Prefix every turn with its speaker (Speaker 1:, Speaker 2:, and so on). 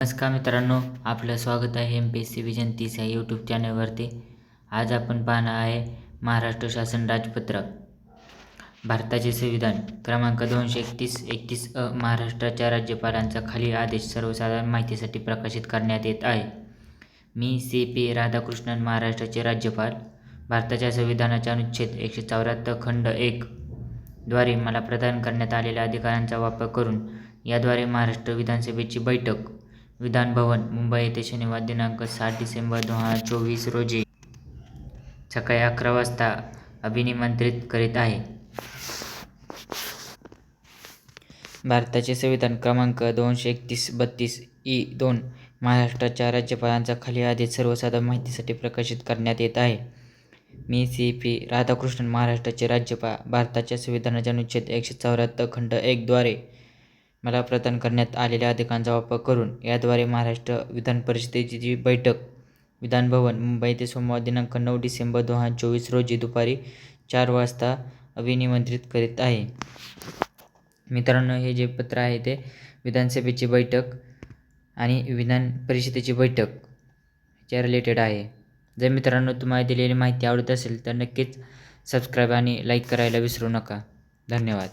Speaker 1: नमस्कार मित्रांनो, आपलं स्वागत आहे MPSC विजन 30 या यूट्यूब चॅनलवरती. आज आपण पाहणार आहे महाराष्ट्र शासन राजपत्र. भारताचे संविधान क्रमांक 231 महाराष्ट्राच्या राज्यपालांचा खालील आदेश सर्वसाधारण माहितीसाठी प्रकाशित करण्यात येत आहे. मी CP राधाकृष्णन, महाराष्ट्राचे राज्यपाल. भारताच्या संविधानाच्या अनुच्छेद 174 खंड 1 द्वारे मला प्रदान करण्यात आलेल्या अधिकारांचा वापर करून याद्वारे महाराष्ट्र विधानसभेची बैठक विधान भवन, मुंबई येथे शनिवार दिनांक 7 डिसेंबर 2024 रोजी सकाळी 11 वाजता अभिनिमंत्रित करीत आहे. भारताचे संविधान क्रमांक 231-32 महाराष्ट्राच्या राज्यपालांचा खालील आदेश सर्वसाधारण माहितीसाठी प्रकाशित करण्यात येत आहे. मी CP राधाकृष्णन, महाराष्ट्राचे राज्यपाल. भारताच्या संविधानाच्या अनुच्छेद 174 खंड 1 द्वारे मला प्रदान करण्यात आलेल्या अधिकारांचा वापर करून याद्वारे महाराष्ट्र विधान परिषदेची बैठक विधान भवन, मुंबई येथे सोमवार दिनांक 9 डिसेंबर 2024 रोजी दुपारी 4 वाजता अभिनिमंत्रित करीत आहे. मित्रांनो, हे जे पत्र आहे ते विधानसभेची बैठक आणि विधान परिषदेची बैठक च्या रिलेटेड आहे. जर मित्रांनो तुम्हाला दिलेली माहिती आवडत असेल तर नक्कीच सबस्क्राईब आणि लाईक करायला विसरू नका. धन्यवाद.